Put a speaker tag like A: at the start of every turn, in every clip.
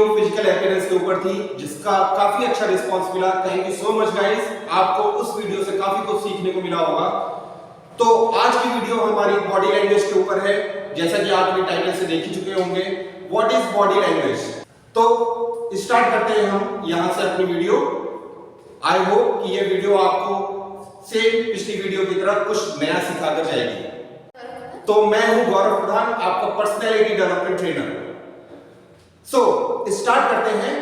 A: Physical appearance के ऊपर थी, जिसका काफी अच्छा रिस्पांस मिला। Thank you so much guys, आपको उस वीडियो से काफी कुछ सीखने को मिला होगा। तो आज की वीडियो हमारी बॉडी लैंग्वेज के ऊपर है, जैसा कि आप अपने टाइटल से देख ही चुके होंगे, व्हाट इज बॉडी लैंग्वेज। तो स्टार्ट करते हैं हम यहां से अपनी वीडियो। आई होप कि ये वीडियो आपको सेम पिछली वीडियो की तरह कुछ नया सिखाकर जाएगी। तो मैं हूं गौरव प्रधान, आपका personality development trainer. So start करते हैं।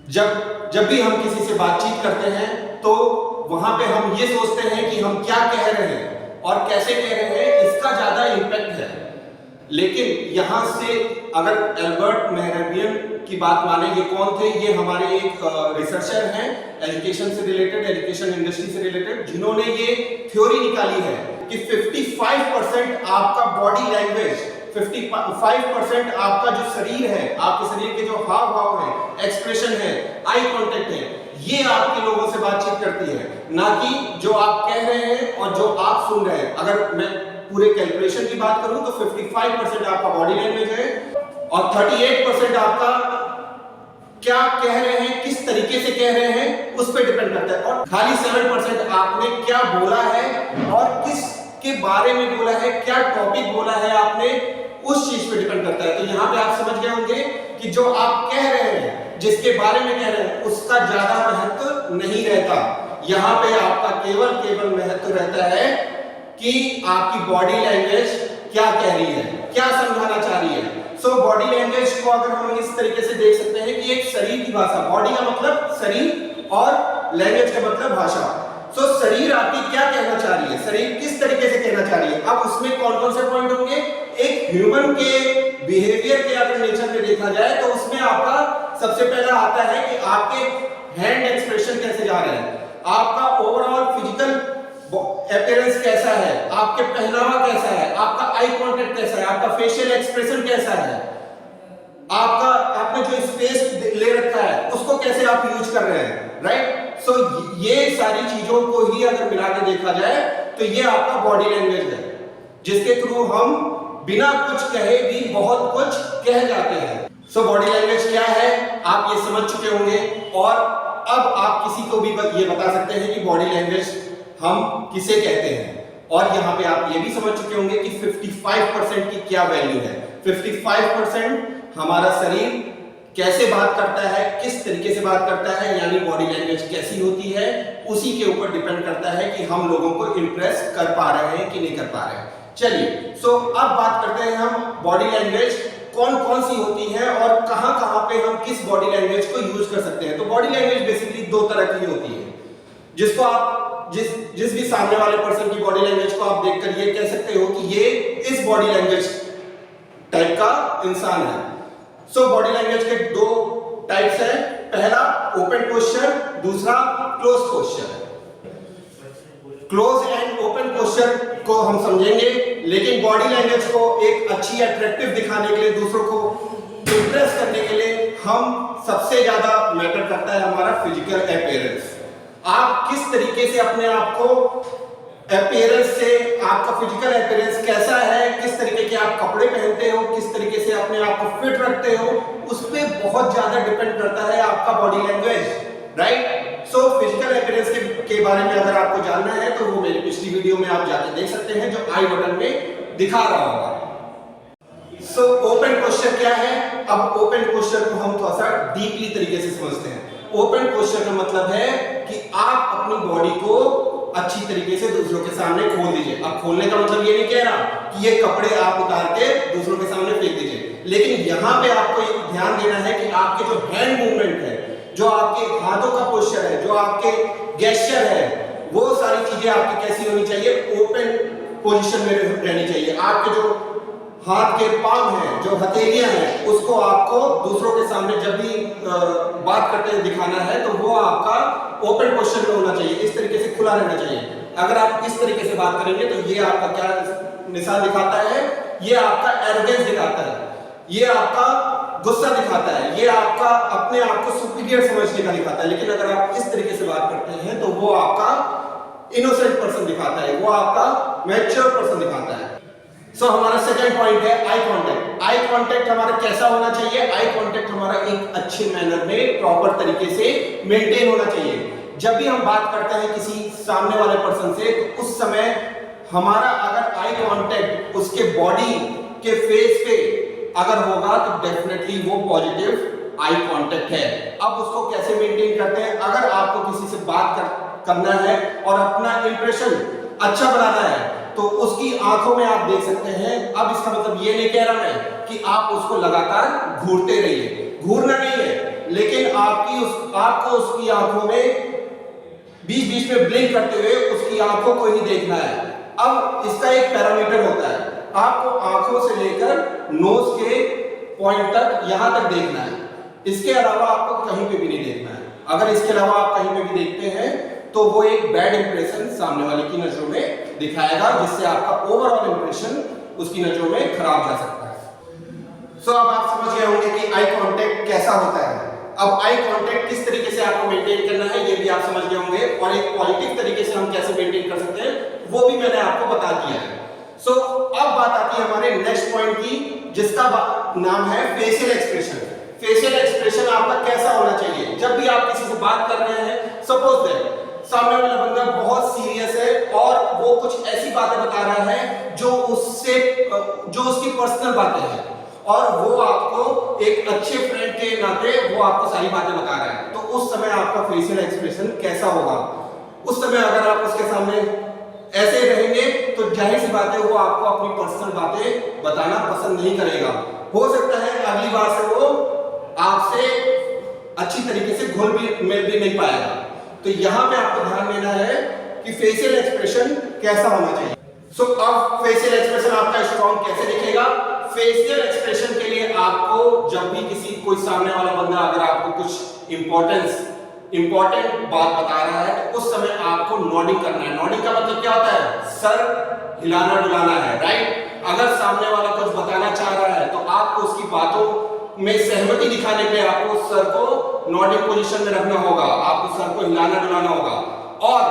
A: जब भी हम किसी से बातचीत करते हैं तो वहां पे हम ये सोचते हैं कि हम क्या कह रहे हैं और कैसे कह रहे हैं, इसका ज्यादा इंपैक्ट है। लेकिन यहां से अगर एल्बर्ट मेहराबियन की बात माने, ये कौन थे? ये हमारे एक रिसर्चर हैं एजुकेशन से रिलेटेड, एजुकेशन इंडस्ट्री से रिलेटेड, जिन्होंने ये थ्योरी निकाली है कि 55% आपका बॉडी लैंग्वेज, 55% आपका जो शरीर है, आपके शरीर के जो हाव भाव है, एक्सप्रेशन है, आई कांटेक्ट है, ये आपके लोगों से बातचीत करती है, ना कि जो आप कह रहे हैं और जो आप सुन रहे हैं। अगर मैं पूरे कैलकुलेशन की बात करूं तो 55% आपका बॉडी लैंग्वेज है और 38% आपका क्या कह रहे हैं, किस तरीके से कह रहे हैं, उस पर डिपेंड करता है। और खाली 7% आपने क्या बोला है और किस के बारे में बोला है, क्या टॉपिक बोला है आपने, उस चीज पे डिपेंड करता है। तो यहाँ पे आप समझ गए होंगे कि जो आप कह रहे हैं, जिसके बारे में कह रहे हैं, उसका ज्यादा महत्व नहीं रहता। यहाँ पे आपका केवल महत्व रहता है कि आपकी बॉडी लैंग्वेज क्या कह रही है, क्या समझाना चाह रही है। सो बॉडी लैंग्वेज को अगर हम इस तरीके से देख सकते हैं कि एक शरीर की भाषा, बॉडी का मतलब शरीर और लैंग्वेज का मतलब भाषा। सो शरीर आपकी क्या कहना चाह रही है, शरीर किस तरीके से कहना चाह रही है। अब उसमें कौन कौन से पॉइंट होंगे? एक ह्यूमन के बिहेवियर के अगर नेचर में देखा जाए तो उसमें आपका सबसे पहला आता है कि आपके हैंड एक्सप्रेशन कैसे जा रहे हैं, आपका ओवरऑल फिजिकल अपीयरेंस कैसा है, आपके पहनावा कैसा है, आपका आई कांटेक्ट कैसा है, आपका फेशियल एक्सप्रेशन कैसा है, आपका आपने जो स्पेस ले रखा है उसको कैसे आप यूज कर रहे हैं, राइट। सो ये सारी चीजों को ही अगर मिला के देखा जाए तो ये आपका बॉडी लैंग्वेज है, जिसके थ्रू हम बिना कुछ कहे भी बहुत कुछ कह जाते हैं। सो बॉडी लैंग्वेज क्या है आप ये समझ चुके होंगे, और अब आप किसी को भी ये बता सकते हैं कि बॉडी लैंग्वेज हम किसे कहते हैं। और यहां पे आप ये भी समझ चुके होंगे कि 55% की क्या वैल्यू है। 55% हमारा शरीर कैसे बात करता है, किस तरीके से बात करता है, यानी बॉडी लैंग्वेज कैसी होती है, उसी के ऊपर डिपेंड करता है कि हम लोगों को इंप्रेस कर पा रहे हैं कि नहीं कर पा रहे हैं। चलिए, सो अब बात करते हैं हम बॉडी लैंग्वेज कौन कौन सी होती है और कहां कहां पे हम किस बॉडी लैंग्वेज को यूज कर सकते हैं। तो बॉडी लैंग्वेज बेसिकली दो तरह की होती है, जिसको आप जिस भी सामने वाले पर्सन की बॉडी लैंग्वेज को आप देखकर ये कह सकते हो कि ये इस बॉडी लैंग्वेज टाइप का इंसान है। सो बॉडी लैंग्वेज के दो टाइप्स हैं, पहला ओपन पोस्चर, दूसरा close posture. Close and open posture को हम समझेंगे, लेकिन बॉडी लैंग्वेज को एक अच्छी अट्रैक्टिव दिखाने के लिए, दूसरों को इंप्रेस करने के लिए हम सबसे ज्यादा मैटर करता है हमारा फिजिकल अपीयरेंस। आप किस तरीके से अपने आप को अपीयरेंस से, आपका फिजिकल अपीयरेंस कैसा है, किस तरीके के आप कपड़े पहनते हो, किस तरीके से अपने आप को फिट रखते हो, उस पे बहुत ज्यादा डिपेंड करता है आपका body language, right. So physical appearance के बारे में अगर आपको जानना है तो वो मेरी पिछली वीडियो में आप जाके देख सकते हैं, जो आई बटन में दिखा रहा होगा। सो ओपन पोस्चर क्या है? अब ओपन पोस्चर को हम थोड़ा सा डीपली तरीके से समझते हैं। ओपन पोस्चर का मतलब है कि आप अपनी बॉडी को अच्छी तरीके से दूसरों के सामने खोल दीजिए। अब खोलने का मतलब ये नहीं कह रहा कि ये कपड़े आप उतार के दूसरों के सामने फेंक दीजिए, लेकिन यहां पे आपको ध्यान देना है कि आपके जो हैंड मूवमेंट है, जो आपके हाथों का पोस्चर है, जो आपके गेस्चर है, वो सारी चीजें आपकी कैसी होनी चाहिए? ओपन पोजीशन में रहनी चाहिए। आपके जो हाथ के पांव हैं, जो हथेलियां हैं, उसको आपको दूसरों के सामने जब भी बात करते हुए दिखाना है तो वो आपका ओपन पोस्चर में होना चाहिए, इस तरीके से खुला रहना चाहिए। अगर आप इस तरीके से बात करेंगे तो ये आपका क्या निशान दिखाता है? ये आपका एरोगेंस दिखाता है, ये आपका गुस्सा दिखाता है, ये आपका अपने आप को सुपीरियर समझने का दिखाता है। लेकिन अगर आप इस तरीके से बात करते हैं तो वो आपका इनोसेंट पर्सन दिखाता है, वो आपका मैच्योर पर्सन दिखाता है। सो हमारा सेकंड पॉइंट है आई कांटेक्ट। आई कांटेक्ट हमारा कैसा होना चाहिए? आई कांटेक्ट हमारा एक अच्छे मैनर में प्रॉपर तरीके से मेंटेन होना चाहिए। जब भी हम बात करते हैं किसी सामने वाले पर्सन से, तो उस समय हमारा अगर आई कांटेक्ट उसके बॉडी के फेस पे अगर होगा तो डेफिनेटली वो पॉजिटिव आई कांटेक्ट है। अब उसको कैसे मेंटेन करते हैं? अगर आपको किसी से बात करना है और अपना इंप्रेशन अच्छा बनाना है तो उसकी आंखों में आप देख सकते हैं। अब इसका मतलब ये नहीं कह रहा मैं कि आप उसको लगातार घूरते रहिए, घूरना नहीं है, लेकिन आपको उसकी आंखों में बीच बीच में ब्लिंक करते हुए उसकी आंखों को ही देखना है। अब इसका एक पैरामीटर होता है, आपको आंखों से लेकर नोज के पॉइंट तक यहां तक देखना है। इसके अलावा आपको कहीं पे भी नहीं देखना है। अगर इसके अलावा आप कहीं पे भी देखते हैं तो वो एक बैड इंप्रेशन सामने वाले की नजरों में दिखाएगा, जिससे आपका ओवरऑल इंप्रेशन उसकी नजरों में खराब जा सकता है। सो अब आप समझ गए होंगे कि आई कांटेक्ट कैसा होता है। अब आई कांटेक्ट किस तरीके से आपको मेंटेन करना है ये भी आप समझ गए होंगे, और एक पॉजिटिव तरीके से हम कैसे मेंटेन कर सकते हैं वो भी मैंने आपको बता दिया है। सो अब बात आती है हमारे नेक्स्ट पॉइंट की, जिसका नाम है फेशियल एक्सप्रेशन। फेशियल एक्सप्रेशन आपका कैसा होना चाहिए? जब भी आप किसी से बात कर रहे हैं, सपोज दैट सामने वाला बंदा बहुत सीरियस है और वो कुछ ऐसी बातें बता रहा है जो उसकी पर्सनल बातें हैं, और वो आपको एक अच्छे फ्रेंड के नाते वो आपको सारी बातें बता रहा है, तो उस समय आपका फेशियल एक्सप्रेशन कैसा होगा? उस समय अगर आप उसके सामने ऐसे रहेंगे तो जाहिर सी बात है वो आपको अपनी पर्सनल बातें बताना पसंद नहीं करेगा। हो सकता है अगली बार से वो आपसे अच्छी तरीके से घुल मिल भी नहीं पाएगा। तो यहां पे आपको ध्यान देना है कि फेशियल एक्सप्रेशन कैसा होना चाहिए। सो अब फेशियल एक्सप्रेशन आपका स्ट्रॉन्ग कैसे दिखेगा? फेशियल एक्सप्रेशन के लिए आपको जब भी कोई सामने वाला बंदा अगर आपको कुछ इंपॉर्टेंट बात बता रहा है तो उस समय आपको नॉडिंग करना है। नॉडिंग का मतलब क्या होता है? सर हिलाना डुलाना है, राइट? अगर सामने वाला कुछ बताना चाह रहा है तो आपको उसकी बातों में सहमति दिखाने के लिए आपको सर को नॉडिंग पोजीशन में रखना होगा, आपको सर को हिलाना डुलाना होगा, और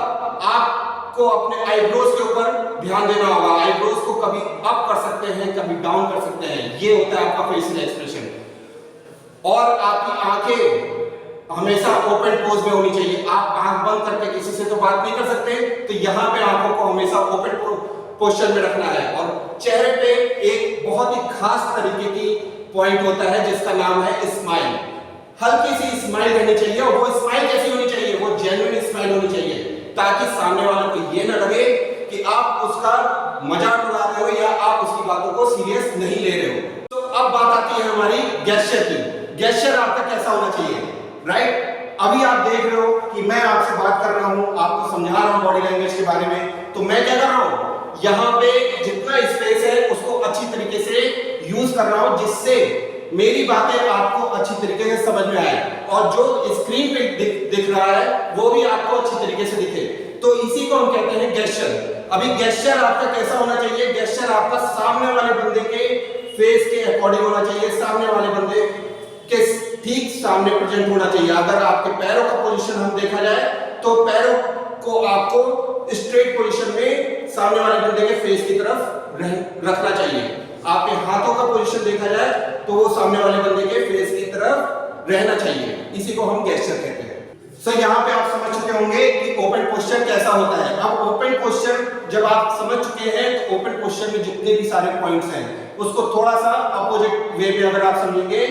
A: आपको अपने आईब्रोज के ऊपर ध्यान देना होगा। आईब्रोज को कभी अप कर सकते हैं, कभी डाउन कर सकते हैं, ये होता है आपका फेशियल एक्सप्रेशन। और आपकी आंखें हमेशा ओपन पोज में होनी चाहिए। आप आंख बंद करके किसी से तो बात नहीं कर सकते, तो यहाँ पे आंखों को हमेशा ओपन पोस्चर में रखना है। और चेहरे पे एक बहुत ही खास तरीके की पॉइंट होता है जिसका नाम है स्माइल। हल्की सी स्माइल रहनी चाहिए, और वो स्माइल कैसी होनी चाहिए? वो जेन्युइन स्माइल होनी चाहिए, ताकि सामने वाले को ये ना लगे कि आप उसका मजाक उड़ा रहे हो या आप उसकी बातों को सीरियस नहीं ले रहे हो। तो अब बात आती है हमारी गेस्चर की। गेस्चर आपका कैसा होना चाहिए, राइट? अभी आप देख रहे हो कि मैं आपसे बात कर रहा हूं, आपको समझा रहा हूं बॉडी लैंग्वेज के बारे में, तो मैं क्या कर रहा हूं? यहाँ पे जितना स्पेस है उसको अच्छी तरीके से यूज कर रहा हूं, जिससे मेरी बातें आपको अच्छी तरीके से समझ में आए, और जो स्क्रीन पे दिख रहा है वो भी आपको अच्छी तरीके से दिखे। तो इसी को हम कहते हैं गेस्चर। अभी गेस्चर आपका कैसा होना चाहिए? गेस्चर आपका सामने वाले बंदे के फेस के अकॉर्डिंग होना चाहिए, सामने वाले बंदे के ठीक सामने प्रेजेंट होना चाहिए। अगर आपके पैरों का पोजीशन हम देखा जाए तो पैरों को आपको स्ट्रेट पोजीशन में सामने वाले बंदे के फेस की तरफ रखना चाहिए। आपके हाथों का पोजीशन देखा जाए तो वो सामने वाले बंदे के फेस की तरफ रहना चाहिए। इसी को हम गेस्चर कहते हैं। सो यहाँ पे आप समझ चुके होंगे कि ओपन पोस्चर कैसा होता है। अब ओपन पोस्चर जब आप समझ चुके हैं तो ओपन पोस्चर में जितने भी सारे पॉइंट्स हैं उसको थोड़ा सा अपोजिट वे में अगर आप समझेंगे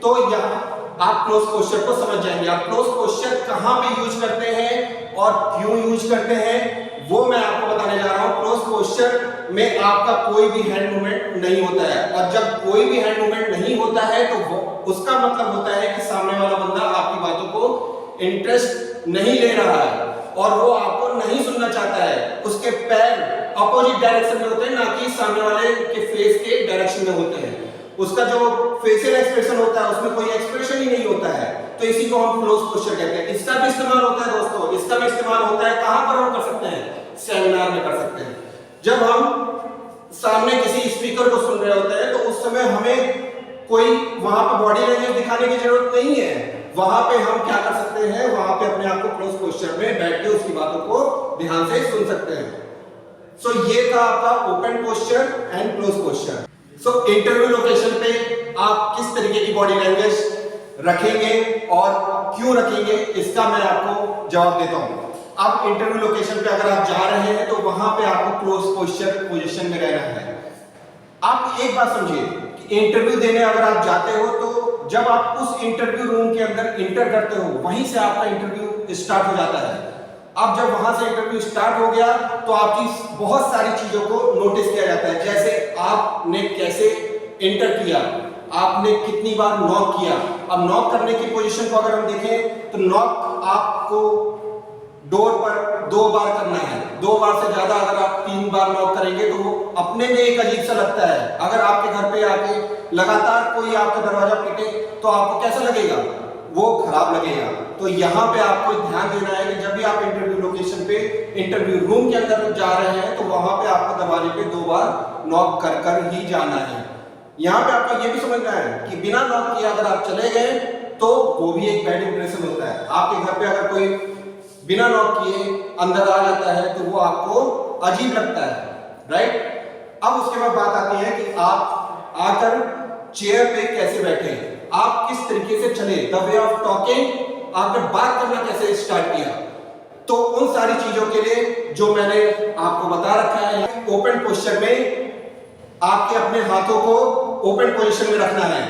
A: तो यहाँ आप क्लोज पोस्चर को समझ जाएंगे। आप क्लोज पोस्चर कहां पे यूज करते हैं और क्यों यूज करते हैं वो मैं आपको बताने जा रहा हूं। क्लोज पोस्चर में आपका कोई भी हैंड मूवमेंट नहीं होता है, और जब कोई भी हैंड मूवमेंट नहीं होता है तो उसका मतलब होता है कि सामने वाला बंदा आपकी बातों को इंटरेस्ट नहीं ले रहा है और वो आपको नहीं सुनना चाहता है। उसके पैर अपोजिट डायरेक्शन में होते हैं, ना कि सामने वाले के फेस के डायरेक्शन में होते हैं। उसका जो फेशियल एक्सप्रेशन होता है उसमें कोई एक्सप्रेशन ही नहीं होता है, तो इसी को हम क्लोज पोस्चर कहते हैं। इसका भी इस्तेमाल होता है दोस्तों, इसका भी इस्तेमाल होता है कहां पर हम कर सकते हैं? सेमिनार में कर सकते हैं। जब हम सामने किसी स्पीकर को सुन रहे होते हैं तो उस समय हमें कोई वहां पे बॉडी लैंग्वेज दिखाने की जरूरत नहीं है। वहां पे हम क्या कर सकते हैं? वहां पे अपने आप को क्लोज पोस्चर में बैठ के उसकी बातों को ध्यान से सुन सकते हैं। सो ये था आपका open posture and close posture. So interview location पे आप किस तरीके की बॉडी लैंग्वेज रखेंगे और क्यों रखेंगे इसका मैं आपको जवाब देता हूं। अब इंटरव्यू लोकेशन पे अगर आप जा रहे हैं तो वहां पे आपको क्लोज पोजीशन में रहना है। आप एक बात समझिए कि इंटरव्यू देने अगर आप जाते हो तो जब आप उस इंटरव्यू रूम के अंदर इंटर करते हो वहीं से आपका इंटरव्यू स्टार्ट हो जाता है। अब जब वहां से इंटरव्यू स्टार्ट हो गया तो आपकी बहुत सारी चीजों को नोटिस किया जाता है, जैसे आपने कैसे इंटर किया, आपने कितनी बार नॉक किया। अब नॉक करने की पोजीशन को अगर हम देखें तो नॉक आपको डोर पर 2 बार करना है। 2 बार से ज्यादा अगर आप 3 बार नॉक करेंगे तो वो अपने में एक अजीब सा लगता है। अगर आपके घर पे आके लगातार कोई आपका दरवाजा पीटे तो आपको कैसा लगेगा, वो खराब लगेगा। तो यहाँ पे आपको ध्यान देना है कि जब भी आप इंटरव्यू लोकेशन पे इंटरव्यू रूम के अंदर जा रहे हैं तो वहां पे आपको दरवाजे पे 2 बार नॉक कर कर ही जाना है। यहाँ पे आपको ये भी समझना है कि बिना नॉक किए अगर आप चले गए तो वो भी एक बैड इंप्रेशन होता है। आपके घर पे अगर कोई बिना नॉक किए अंदर आ जाता है तो वो आपको अजीब लगता है, राइट। अब उसके बाद बात आती है कि आप आकर चेयर पे कैसे बैठे, आप किस तरीके से चले, द वे ऑफ टॉकिंग, आपने बात करना कैसे स्टार्ट किया। तो उन सारी चीजों के लिए जो मैंने आपको बता रखा है, ओपन पोस्चर में आपके अपने हाथों को ओपन पोजीशन में रखना है।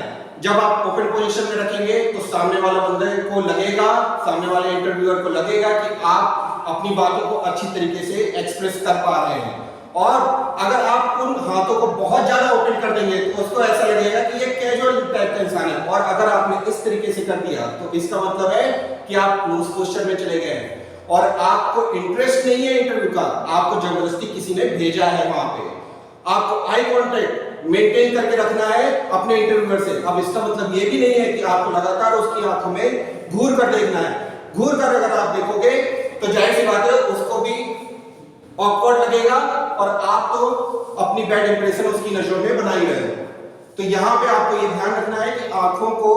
A: जब आप ओपन पोजीशन में रखेंगे तो सामने वाला बंदे को लगेगा, सामने वाले इंटरव्यूअर को लगेगा कि आप अपनी बातों को अच्छी तरीके से एक्सप्रेस कर पा रहे हैं। और अगर आप उन हाथों को बहुत ज्यादा ओपन कर देंगे तो उसको ऐसा लगेगा कि ये कैजुअल टाइप का इंसान है। और अगर आपने इस तरीके से कर दिया तो इसका मतलब है कि आप क्लोज पोस्चर में चले गए हैं और आपको इंटरेस्ट नहीं है इंटरव्यू का, आपको जबरदस्ती किसी ने भेजा है वहां पे। आपको आई कांटेक्ट मेंटेन करके रखना है अपने इंटरव्यूअर से। अब इसका मतलब ये भी नहीं है कि आपको लगातार उसकी आंखों में घूर कर देखना है। घूर कर अगर आप देखोगे तो जाहिर सी बात है उसको भी ऑकवर्ड लगेगा और आप तो अपनी बैड इंप्रेशन उसकी नजरों में बना ही रहे हो। तो यहां पे आपको ये ध्यान रखना है कि आंखों को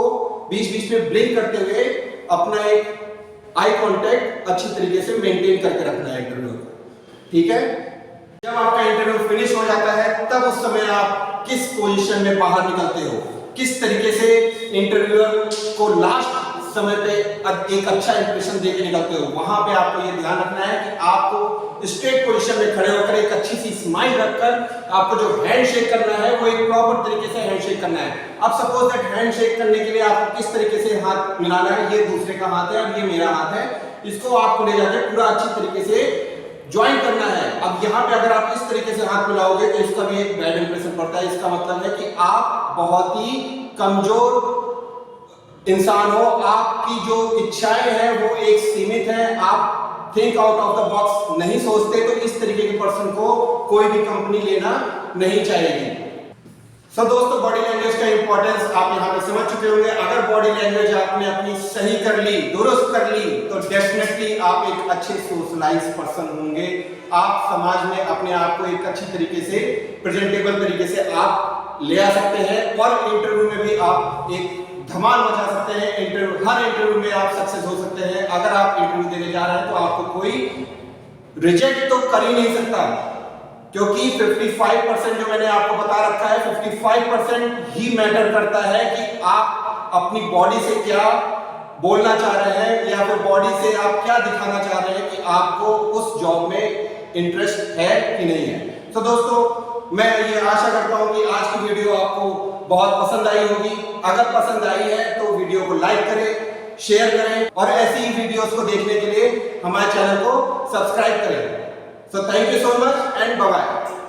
A: बीच बीच में ब्लिंक करते हुए अपना एक आई कांटेक्ट अच्छी तरीके से मेंटेन करके रखना है इंटरव्यू को, ठीक है। जब आपका इंटरव्यू फिनिश हो जाता है तब उस समय आप किस पोजीशन में बाहर निकलते हो, किस तरीके से इंटरव्यूअर को लास्ट समय पे एक अच्छा इंप्रेशन देके निकलते हो, वहां पे आपको ये ध्यान रखना है कि आपको स्ट्रेट पोजीशन में खड़े होकर एक अच्छी सी स्माइल रखकर आपको जो हैंडशेक करना है वो एक प्रॉपर तरीके से हैंडशेक करना है। अब सपोज दैट हैंडशेक करने के लिए आपको किस तरीके से हाथ मिलाना है, ये दूसरे का हाथ है और ये मेरा हाथ है, इसको आपको ले जाकर पूरा अच्छी तरीके से ज्वाइन करना है। अब यहाँ पे अगर आप इस तरीके से हाथ मिलाओगे तो इसका भी एक बैड इंप्रेशन पड़ता है। इसका मतलब है कि आप बहुत ही कमजोर इंसान हो, आपकी जो इच्छाएं हैं वो एक सीमित है, आप think out of the box नहीं सोचते, तो इस तरीके के पर्सन को कोई भी कंपनी लेना नहीं चाहेगी। सो दोस्तों, बॉडी लैंग्वेज का इंपॉर्टेंस आप यहाँ पे समझ चुके होंगे। अगर बॉडी लैंग्वेज आपने अपनी सही कर ली, दुरुस्त कर ली, तो डेफिनेटली आप एक अच्छे सोशलाइज पर्सन होंगे। आप समाज में अपने आप को एक अच्छी तरीके से, प्रेजेंटेबल तरीके से आप ले आ सकते हैं और इंटरव्यू में भी आप एक धमाल मचा सकते हैं। हर इंटरव्यू में आप सक्सेस हो सकते हैं। अगर आप इंटरव्यू देने जा रहे हैं तो आपको कोई रिजेक्ट तो कर ही नहीं सकता, क्योंकि 55% जो मैंने आपको बता रखा है, 55% ही मैटर करता है कि आप अपनी बॉडी से क्या बोलना चाह रहे हैं या फिर बॉडी से आप क्या दिखाना चाह रहे हैं कि आपको उस जॉब में इंटरेस्ट है कि नहीं है। तो दोस्तों, मैं ये आशा करता हूं कि आज की वीडियो आपको बहुत पसंद आई होगी। अगर पसंद आई है तो वीडियो को लाइक करें, शेयर करें और ऐसी ही वीडियोस को देखने के लिए हमारे चैनल को सब्सक्राइब करें। So thank you so much and bye bye.